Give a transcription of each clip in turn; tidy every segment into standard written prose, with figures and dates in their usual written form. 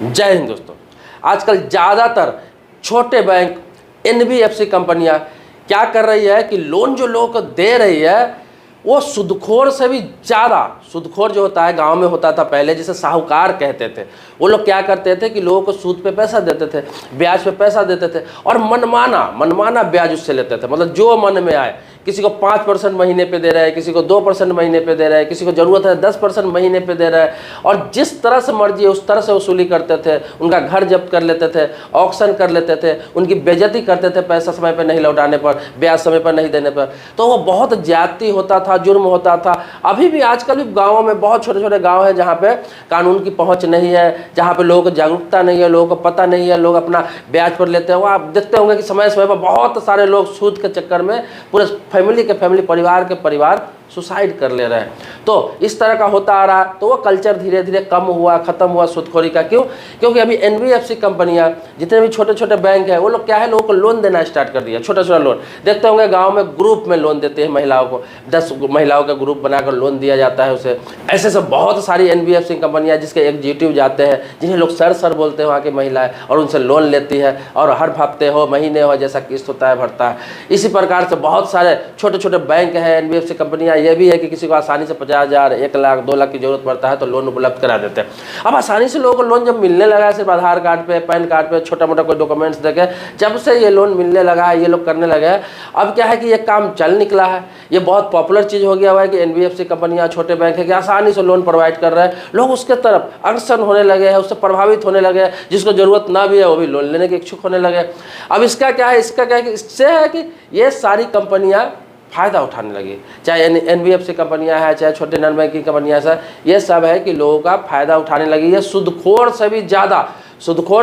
जय हिंद दोस्तों। आजकल ज़्यादातर छोटे बैंक, एनबीएफसी कंपनियां क्या कर रही है कि लोन जो लोगों को दे रही है वो सूदखोर से भी ज़्यादा, सूदखोर जो होता है गांव में होता था पहले, जिसे साहूकार कहते थे, वो लोग क्या करते थे कि लोगों को सूद पे पैसा देते थे, ब्याज पे पैसा देते थे और मनमाना ब्याज उससे लेते थे। मतलब जो मन में आए, किसी को 5% महीने पे दे रहा है, किसी को 2% महीने पे दे रहा है, किसी को ज़रूरत है 10% महीने पे दे रहा है, और जिस तरह से मर्जी उस तरह से वसूली करते थे। उनका घर जब्त कर लेते थे, ऑक्शन कर लेते थे, उनकी बेइज्जती करते थे पैसा समय पर नहीं लौटाने पर, ब्याज समय पर नहीं देने पर। तो वो बहुत ज्यादती होता था, जुर्म होता था। अभी भी आजकल भी गाँवों में बहुत छोटे छोटे गाँव हैं जहाँ पे कानून की पहुँच नहीं है, जहाँ पे लोगों को जागरूकता नहीं है, लोगों को पता नहीं है, लोग अपना ब्याज पर लेते हैं। वो आप देखते होंगे कि समय समय पर बहुत सारे लोग सूद के चक्कर में पूरे फैमिली परिवार के परिवार सुसाइड कर ले रहे हैं। तो इस तरह का होता आ रहा है। तो वो कल्चर धीरे धीरे कम हुआ, खत्म हुआ सूदखोरी का। क्यों? क्योंकि अभी एनबीएफसी कंपनियां, जितने भी छोटे छोटे बैंक हैं, वो लोग क्या है, लोगों को लोन देना स्टार्ट कर दिया, छोटा छोटा लोन। देखते होंगे गांव में ग्रुप में लोन देते हैं महिलाओं को, 10 महिलाओं का ग्रुप बनाकर लोन दिया जाता है उसे। ऐसे सब बहुत सारी एनबीएफसी कंपनियां जिसके एग्जीक्यूटिव जाते हैं, जिन्हें लोग सर बोलते हैं वहाँ की महिलाएं, और उनसे लोन लेती है और हर हफ्ते हो, महीने हो, जैसा किस्त होता है भरता है। इसी प्रकार से बहुत सारे छोटे छोटे बैंक हैं, एनबीएफसी कंपनियां। ये भी है कि किसी को आसानी से 50,000, 1 लाख, 2 लाख की जरूरत पड़ता है तो लोन उपलब्ध करा देते हैं। अब आसानी से लोगों को लोन जब मिलने लगा है, सिर्फ आधार कार्ड पे, पैन कार्ड पे, छोटा मोटा कोई डॉक्यूमेंट्स देके, जब से ये लोन मिलने लगा है, ये लोग करने लगे हैं। अब क्या है कि ये काम चल निकला है, ये बहुत पॉपुलर चीज़ हो गया हुआ है कि एनबीएफसी कंपनियां, छोटे बैंक है कि आसानी से लोन प्रोवाइड कर रहे हैं। लोग उसके तरफ अग्रसर होने लगे हैं, उससे प्रभावित होने लगे हैं। जिसको जरूरत ना भी है वो भी लोन लेने के इच्छुक होने लगे। अब इसका क्या है, इससे है कि ये सारी कंपनियां फ़ायदा उठाने लगी, चाहे एनबीएफसी कंपनियां हैं, चाहे छोटे नॉन बैंकिंग कंपनियां हैं, ये सब है कि लोगों का फ़ायदा उठाने लगी है। सूदखोर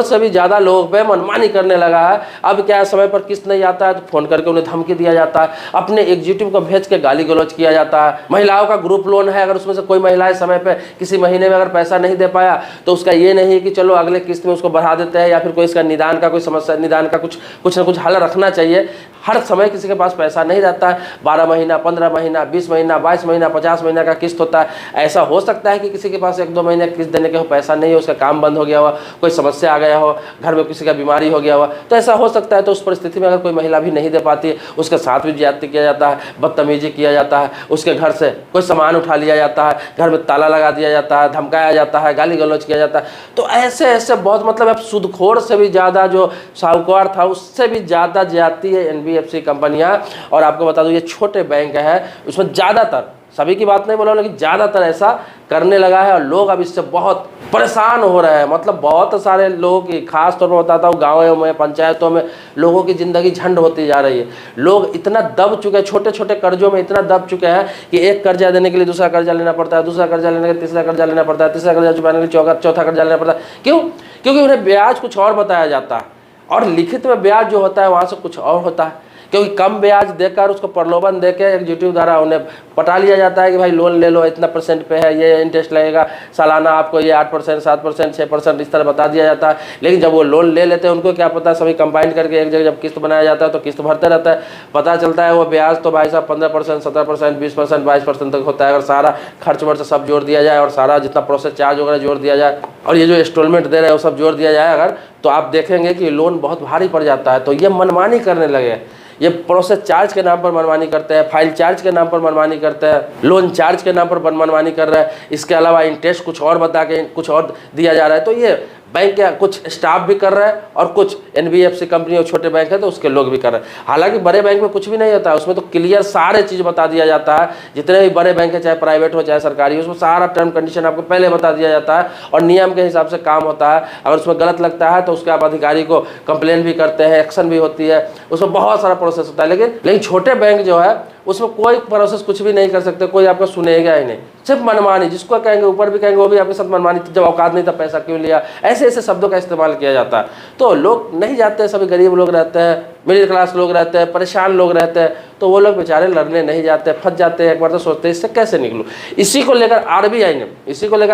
से भी ज़्यादा लोगों पे मनमानी करने लगा है। अब क्या समय पर किस्त नहीं आता है तो फ़ोन करके उन्हें धमकी दिया जाता है, अपने एग्जीक्यूटिव को भेज के गाली गलौज किया जाता है। महिलाओं का ग्रुप लोन है, अगर उसमें से कोई महिलाएं समय पे किसी महीने में अगर पैसा नहीं दे पाया तो उसका ये नहीं है कि चलो अगले किस्त में उसको बढ़ा देते हैं, या फिर कोई इसका निदान का कोई समस्या, निदान का कुछ ना कुछ हल रखना चाहिए। हर समय किसी के पास पैसा नहीं रहता है। 12 महीना, 15 महीना, 20 महीना, 22 महीना, 50 महीना का किस्त होता है। ऐसा हो सकता है कि किसी के पास 1-2 महीने किस्त देने के हो, पैसा नहीं हो, उसका काम बंद हो गया हो, कोई समस्या आ गया हो, घर में किसी का बीमारी हो गया हो, तो ऐसा हो सकता है। तो उस परिस्थिति में अगर कोई महिला भी नहीं दे पाती है, उसके साथ भी ज्यादती किया जाता है, बदतमीजी किया जाता है, उसके घर से कोई सामान उठा लिया जाता है, घर में ताला लगा दिया जाता है, धमकाया जाता है, गाली गलौज किया जाता है। तो ऐसे बहुत, मतलब अब सूदखोर से भी ज़्यादा, जो साहूकार था उससे भी ज़्यादा ज्यादती है एनबीएफसी कंपनियां। और आपको बता दूं, ये छोटे बैंक है, उसमें ज़्यादातर, सभी की बात नहीं बोला लेकिन ज़्यादातर ऐसा करने लगा है। और लोग अब इससे बहुत परेशान हो रहे हैं। मतलब बहुत सारे लोगों की, खास तौर पर बताता हूँ, गाँवों में, पंचायतों में लोगों की ज़िंदगी झंड होती जा रही है। लोग इतना दब चुके हैं, छोटे छोटे कर्जों में इतना दब चुके हैं कि एक कर्जा देने के लिए दूसरा कर्जा लेना पड़ता है, दूसरा कर्जा लेने के लिए तीसरा कर्जा लेना पड़ता है, तीसरा कर्जा चुकाने के लिए चौथा कर्जा लेना पड़ता है। क्यों? क्योंकि उन्हें ब्याज कुछ और बताया जाता है और लिखित में ब्याज जो होता है वहाँ से कुछ और होता है। क्योंकि कम ब्याज देकर, उसको प्रलोभन देकर एग्जीक्यूटिव द्वारा उन्हें पटा लिया जाता है कि भाई लोन ले लो, इतना % पे है, ये इंटरेस्ट लगेगा सालाना, आपको ये 8%, 7%, 6% इस तरह बता दिया जाता है। लेकिन जब वो लोन ले लेते हैं, उनको क्या पता, सभी कंबाइन करके एक जगह जब किस्त बनाया जाता है तो किस्त भरते रहता है। पता चलता है वो ब्याज तो भाई साहब 15%, 17%, 20%, 22% तक होता है। अगर सारा खर्च वर्च सब जोड़ दिया जाए और सारा जितना प्रोसेस चार्ज वगैरह जोड़ दिया जाए और ये जो इंस्टॉलमेंट दे रहे हैं वो सब जोड़ दिया जाए अगर, तो आप देखेंगे कि लोन बहुत भारी पड़ जाता है। तो ये मनमानी करने लगे, ये प्रोसेस चार्ज के नाम पर मनमानी करते हैं, फाइल चार्ज के नाम पर मनमानी करते हैं, लोन चार्ज के नाम पर मनमानी कर रहे हैं। इसके अलावा इंटरेस्ट कुछ और बता के कुछ और दिया जा रहा है। तो ये बैंक के कुछ स्टाफ भी कर रहे हैं और कुछ एनबीएफसी कंपनी और छोटे बैंक है तो उसके लोग भी कर रहे हैं। हालांकि बड़े बैंक में कुछ भी नहीं होता है, उसमें तो क्लियर सारे चीज़ बता दिया जाता है। जितने भी बड़े बैंक है, चाहे प्राइवेट हो चाहे सरकारी हो, उसमें सारा टर्म कंडीशन आपको पहले बता दिया जाता है और नियम के हिसाब से काम होता है। अगर उसमें गलत लगता है तो उसके आप अधिकारी को कंप्लेन भी करते हैं, एक्शन भी होती है, उसमें बहुत सारा प्रोसेस होता है। लेकिन छोटे बैंक जो है उसमें कोई प्रोसेस कुछ भी नहीं कर सकते, कोई आपको सुनेगा ही नहीं, सिर्फ मनमानी। जिसको कहेंगे ऊपर भी कहेंगे वो भी आपके साथ मनमानी, जब औकात नहीं था पैसा क्यों लिया, ऐसे शब्दों का इस्तेमाल किया जाता है। तो लोग नहीं जाते, सभी गरीब लोग रहते हैं, मिडिल क्लास लोग रहते हैं, परेशान लोग रहते हैं, तो वो लोग बेचारे लड़ने नहीं जाते, फंस जाते हैं। एक बार तो सोचते हैं इससे कैसे निकलूं। इसी को लेकर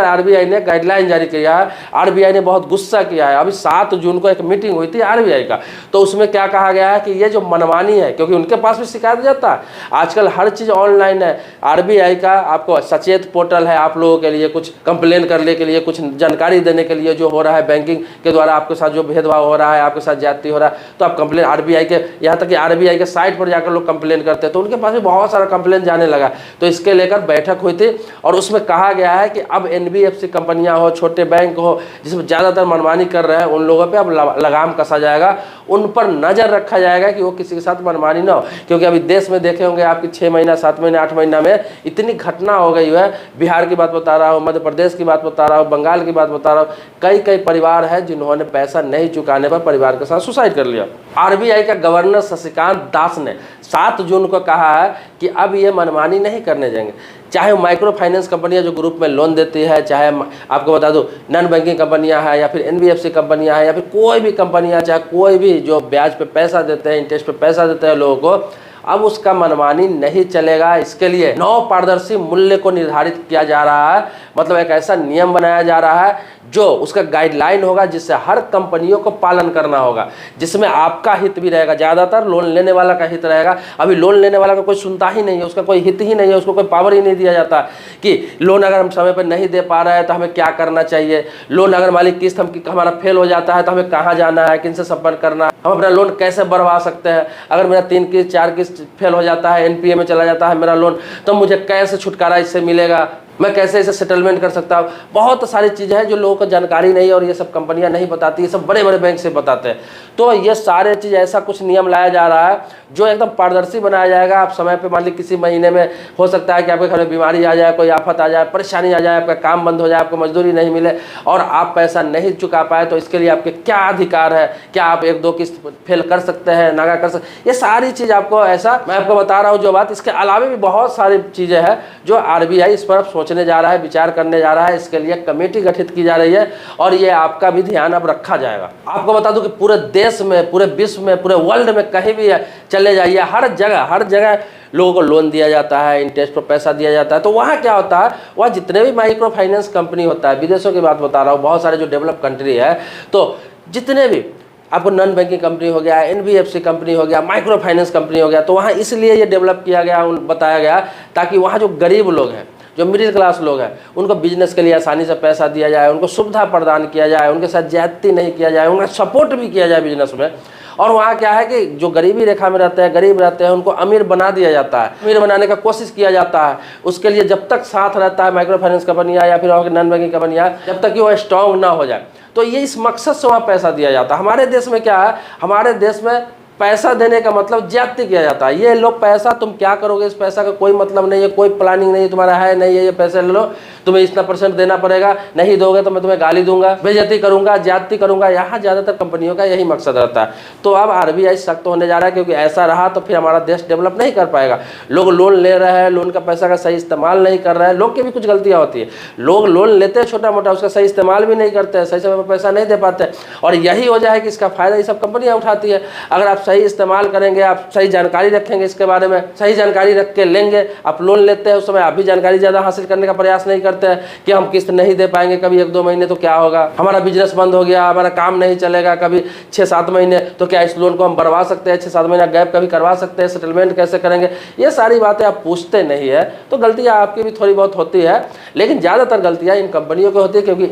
आरबीआई ने गाइडलाइन जारी किया है। आरबीआई ने बहुत गुस्सा किया है। अभी 7 जून को एक मीटिंग हुई थी आरबीआई का, तो उसमें क्या कहा गया है कि ये जो मनमानी है, क्योंकि उनके पास भी शिकायत जाता है, आजकल हर चीज़ ऑनलाइन है। आरबीआई का आपको सचेत पोर्टल है, आप लोगों के लिए कुछ कंप्लेन करने के लिए, कुछ जानकारी देने के लिए, जो हो रहा है बैंकिंग के द्वारा आपके साथ जो भेदभाव हो रहा है, आपके साथ ज्यादती हो रहा है, तो आप कंप्लेन आरबीआई के, यहाँ तक कि आरबीआई के साइट पर जाकर लोग कंप्लेन करते हैं, तो उनके पास भी बहुत सारा कंप्लेन जाने लगा। तो इसके लेकर बैठक हुई थी और उसमें कहा गया है कि अब एनबीएफसी कंपनियां हो, छोटे बैंक हो, जिसमें ज़्यादातर मनमानी कर रहे हैं, उन लोगों पे अब लगाम कसा जाएगा, उन पर नज़र रखा जाएगा कि वो किसी के साथ मनमानी ना हो। क्योंकि अभी देश में देखे होंगे आपकी 6 महीना, 7 महीना, 8 महीना में इतनी घटना हो गई है। बिहार की बात बता रहा हूँ, मध्य प्रदेश की बात बता रहा हूँ, बंगाल की बात बता रहा हूँ, कई परिवार है जिन्होंने पैसा नहीं चुकाने पर परिवार के साथ सुसाइड कर लिया। आरबीआई का गवर्नर शशिकांत दास ने 7 जून को कहा है कि अब ये मनमानी नहीं करने जाएंगे। चाहे माइक्रो फाइनेंस कंपनियां जो ग्रुप में लोन देती है, चाहे आपको बता दूं नॉन बैंकिंग कंपनियां हैं, या फिर एनबीएफसी कंपनियां हैं, या फिर कोई भी कंपनियां, चाहे कोई भी जो ब्याज पे पैसा देते हैं, इंटरेस्ट पे पैसा देते हैं लोगों को, अब उसका मनमानी नहीं चलेगा। इसके लिए 9 पारदर्शी मूल्य को निर्धारित किया जा रहा है। मतलब एक ऐसा नियम बनाया जा रहा है जो उसका गाइडलाइन होगा, जिससे हर कंपनियों को पालन करना होगा, जिसमें आपका हित भी रहेगा। ज़्यादातर लोन लेने वाला का हित रहेगा। अभी लोन लेने वाला का कोई सुनता ही नहीं है, उसका कोई हित ही नहीं है, उसको कोई पावर ही नहीं दिया जाता कि लोन अगर हम समय पर नहीं दे पा रहे हैं तो हमें क्या करना चाहिए। लोन अगर मालिक किस्त हमारा फेल हो जाता है तो हमें कहाँ जाना है, किनसे संपर्क करना है, हम अपना लोन कैसे बढ़वा सकते हैं। अगर मेरा 3 किस्त 4 किस्त फेल हो जाता है, एनपीए में चला जाता है मेरा लोन, तो मुझे कैसे छुटकारा इससे मिलेगा, मैं कैसे इसे सेटलमेंट कर सकता हूँ। बहुत सारी चीज़ें हैं जो लोगों को जानकारी नहीं है और ये सब कंपनियां नहीं बताती, ये सब बड़े बड़े बैंक से बताते हैं। तो ये सारे चीज़, ऐसा कुछ नियम लाया जा रहा है जो एकदम पारदर्शी बनाया जाएगा। आप समय पे मान ली किसी महीने में हो सकता है कि आपके घर में बीमारी आ जाए, कोई आफत आ जाए, परेशानी आ जाए, आपका काम बंद हो जाए, आपको मजदूरी नहीं मिले और आप पैसा नहीं चुका पाए, तो इसके लिए आपके क्या अधिकार है, क्या आप 1-2 किस्त फेल कर सकते हैं, नागा कर सकते, ये सारी चीज़ आपको, ऐसा मैं आपको बता रहा हूँ जो बात। इसके अलावा भी बहुत सारी चीज़ें हैं जो आरबीआई इस पर सोचने जा रहा है, विचार करने जा रहा है। इसके लिए कमेटी गठित की जा रही है और ये आपका भी ध्यान अब रखा जाएगा। आपको बता दूं कि पूरे देश में, पूरे विश्व में, पूरे वर्ल्ड में कहीं भी चले जाइए, हर जगह लोगों को लोन दिया जाता है, इंटरेस्ट पर पैसा दिया जाता है। तो वहाँ क्या होता है, वहाँ जितने भी माइक्रो फाइनेंस कंपनी होता है, विदेशों की बात बता रहा हूँ, बहुत सारे जो डेवलप कंट्री है, तो जितने भी आपको नॉन बैंकिंग कंपनी हो गया, एनबीएफसी कंपनी हो गया, माइक्रो फाइनेंस कंपनी हो गया, तो वहाँ इसलिए ये डेवलप किया गया, बताया गया, ताकि वहाँ जो गरीब लोग हैं, जो मिडिल क्लास लोग हैं, उनको बिजनेस के लिए आसानी से पैसा दिया जाए, उनको सुविधा प्रदान किया जाए, उनके साथ ज्यादती नहीं किया जाए, उनका सपोर्ट भी किया जाए बिजनेस में। और वहाँ क्या है कि जो गरीबी रेखा में रहते हैं, गरीब रहते हैं, उनको अमीर बना दिया जाता है, अमीर बनाने का कोशिश किया जाता है। उसके लिए जब तक साथ रहता है माइक्रो फाइनेंस कंपनियाँ या फिर नॉन बैंकिंग कंपनियाँ, जब तक कि वो स्ट्रॉन्ग ना हो जाए, तो ये इस मकसद से वहाँ पैसा दिया जाता है। हमारे देश में क्या है, हमारे देश में पैसा देने का मतलब ज्यादती किया जाता है। ये लो पैसा, तुम क्या करोगे इस पैसा का कोई मतलब नहीं है, कोई प्लानिंग नहीं है तुम्हारा, है नहीं है, ये पैसे ले लो, तुम्हें इतना % देना पड़ेगा, नहीं दोगे तो मैं तुम्हें गाली दूंगा, बेइज्जती करूंगा, ज्यादती करूंगा। यहाँ ज़्यादातर कंपनियों का यही मकसद रहता है। तो अब आरबीआई सख्त होने जा रहा है, क्योंकि ऐसा रहा तो फिर हमारा देश डेवलप नहीं कर पाएगा। लोग लोन ले रहे हैं, लोन का पैसा का सही इस्तेमाल नहीं कर रहे हैं। लोग की भी कुछ गलतियाँ होती है, लोग लोन लेते हैं छोटा मोटा, उसका सही इस्तेमाल भी नहीं करते हैं, सही समय पर पैसा नहीं दे पाते, और यही वजह है कि इसका फायदा ये सब कंपनियाँ उठाती है। अगर आप सही इस्तेमाल करेंगे, आप सही जानकारी रखेंगे इसके बारे में, सही जानकारी रख के लेंगे, आप लोन लेते हैं उस समय आप भी जानकारी ज़्यादा हासिल करने का प्रयास नहीं करते हैं कि हम किस्त नहीं दे पाएंगे कभी 1-2 महीने तो क्या होगा, हमारा बिजनेस बंद हो गया, हमारा काम नहीं चलेगा कभी 6-7 महीने, तो क्या इस लोन को हम बढ़वा सकते हैं, 6-7 महीना गैप कभी करवा सकते हैं, सेटलमेंट कैसे करेंगे, ये सारी बातें आप पूछते नहीं है। तो गलतियाँ आपकी भी थोड़ी बहुत होती है, लेकिन ज़्यादातर गलतियाँ इन कंपनियों की होती है, क्योंकि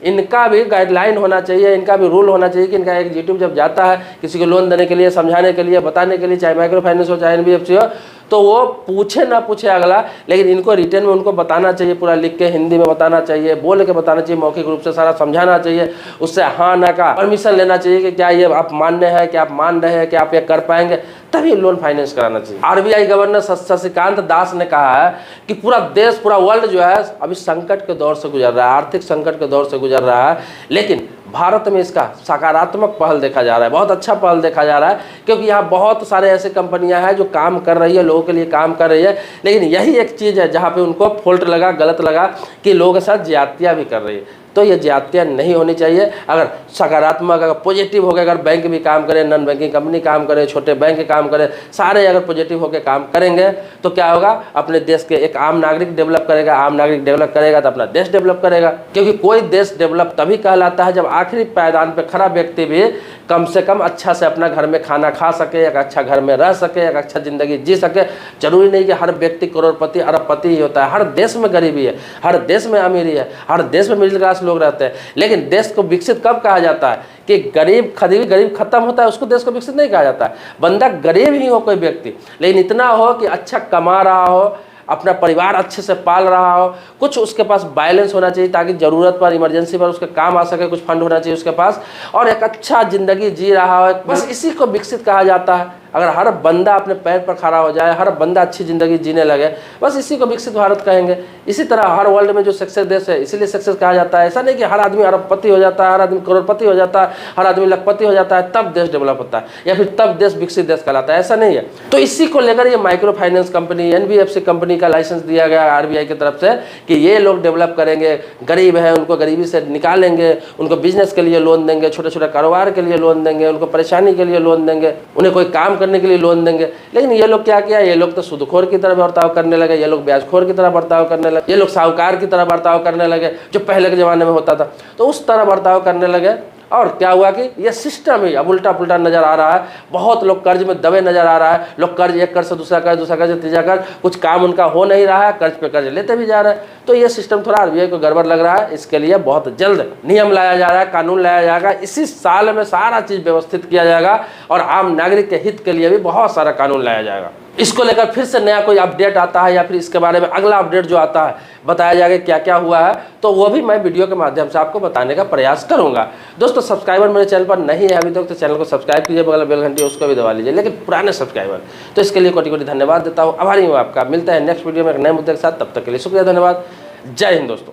इनका भी गाइडलाइन होना चाहिए, इनका भी रूल होना चाहिए कि इनका एग्जीक्यूटिव जब जाता है किसी को लोन देने के लिए, समझाने के लिए, बताने के लिए, चाहे माइक्रो फाइनेंस हो चाहे एनबीएफसी हो, तो वो पूछे ना पूछे अगला, लेकिन इनको रिटर्न में उनको बताना चाहिए, पूरा लिख के हिंदी में बताना चाहिए, बोल के बताना चाहिए, मौखिक रूप से सारा समझाना चाहिए, उससे हाँ ना का परमिशन लेना चाहिए कि क्या ये आप मान्य है, क्या आप मान रहे हैं, क्या आप ये कर पाएंगे, तभी लोन फाइनेंस कराना चाहिए। आरबीआई गवर्नर शशिकांत दास ने कहा है कि पूरा देश, पूरा वर्ल्ड जो है अभी संकट के दौर से गुजर रहा है, आर्थिक संकट के दौर से गुजर रहा है, लेकिन भारत में इसका सकारात्मक पहल देखा जा रहा है, बहुत अच्छा पहल देखा जा रहा है, क्योंकि यहाँ बहुत सारे ऐसे कंपनियां हैं जो काम कर रही है, लोगों के लिए काम कर रही है, लेकिन यही एक चीज़ है जहाँ पे उनको फॉल्ट लगा, गलत लगा कि लोगों के साथ ज्यादतियाँ भी कर रही है। तो ये ज्यादतियाँ नहीं होनी चाहिए। अगर सकारात्मक, अगर पॉजिटिव होकर अगर बैंक भी काम करे, नॉन बैंकिंग कंपनी काम करे, छोटे बैंक काम करे, सारे अगर पॉजिटिव होकर काम करेंगे तो क्या होगा, अपने देश के एक आम नागरिक डेवलप करेगा, आम नागरिक डेवलप करेगा तो अपना देश डेवलप करेगा। क्योंकि कोई देश डेवलप तभी कहलाता है जब आखिरी पायदान पर खड़ा व्यक्ति भी कम से कम अच्छा से अपना घर में खाना खा सके, एक अच्छा घर में रह सके, एक अच्छा जिंदगी जी सके। जरूरी नहीं कि हर व्यक्ति करोड़पति अरबपति ही होता है, हर देश में गरीबी है, हर देश में अमीरी है, हर देश में मिडिल क्लास लोग रहते हैं। लेकिन देश को विकसित कब कहा जाता है कि गरीब खत्म होता है, उसको देश को विकसित नहीं कहा जाता है। बंदा गरीब ही हो कोई व्यक्ति, लेकिन इतना हो कि अच्छा कमा रहा हो, अपना परिवार अच्छे से पाल रहा हो, कुछ उसके पास बैलेंस होना चाहिए ताकि ज़रूरत पर, इमरजेंसी पर उसके काम आ सके, कुछ फंड होना चाहिए उसके पास, और एक अच्छा ज़िंदगी जी रहा हो। बस इसी को विकसित कहा जाता है। अगर हर बंदा अपने पैर पर खड़ा हो जाए, हर बंदा अच्छी ज़िंदगी जीने लगे, बस इसी को विकसित भारत कहेंगे। इसी तरह हर वर्ल्ड में जो सक्सेस देश है इसीलिए सक्सेस कहा जाता है। ऐसा नहीं कि हर आदमी अरबपति हो जाता है, हर आदमी करोड़पति हो जाता है, हर आदमी लखपति हो जाता है तब देश डेवलप होता है या फिर तब देश विकसित देश कहलाता है, ऐसा नहीं है। तो इसी को लेकर ये micro finance company, NBFC company का लाइसेंस दिया गया RBI की तरफ से कि ये लोग डेवलप करेंगे, गरीब है उनको गरीबी से निकालेंगे, उनको बिजनेस के लिए लोन देंगे, छोटे छोटे कारोबार के लिए लोन देंगे, उनको परेशानी के लिए लोन देंगे, उन्हें कोई काम करने के लिए लोन देंगे। लेकिन ये लोग क्या किया, ये लोग तो सूदखोर की तरह बर्ताव करने लगे, ये लोग ब्याजखोर की तरह बर्ताव करने लगे, ये लोग साहूकार की तरह बर्ताव करने लगे जो पहले के ज़माने में होता था, तो उस तरह बर्ताव करने लगे। और क्या हुआ कि ये सिस्टम ही अब उल्टा पुल्टा नजर आ रहा है। बहुत लोग कर्ज में दबे नजर आ रहा है। लोग कर्ज, एक कर्ज से दूसरा कर्ज, दूसरा कर्ज से तीसरा कर्ज, कुछ काम उनका हो नहीं रहा है, कर्ज पे कर्ज लेते भी जा रहे हैं। तो ये सिस्टम थोड़ा RBI को गड़बड़ लग रहा है। इसके लिए बहुत जल्द नियम लाया जा रहा है, कानून लाया जाएगा। इसी साल में सारा चीज़ व्यवस्थित किया जाएगा और आम नागरिक के हित के लिए भी बहुत सारा कानून लाया जाएगा। इसको लेकर फिर से नया कोई अपडेट आता है या फिर इसके बारे में अगला अपडेट जो आता है बताया जाएगा क्या क्या हुआ है, तो वो भी मैं वीडियो के माध्यम से आपको बताने का प्रयास करूंगा। दोस्तों, सब्सक्राइबर मेरे चैनल पर नहीं है अभी तक तो चैनल को सब्सक्राइब कीजिए, बगल बेल घंटी उसको भी दबा लीजिए। लेकिन पुराने सब्सक्राइबर तो इसके लिए कोटि कोटि धन्यवाद देता हूँ, आभारी हूँ आपका। मिलता है नेक्स्ट वीडियो में एक नए मुद्दे के साथ, तब तक के लिए शुक्रिया, धन्यवाद, जय हिंद दोस्तों।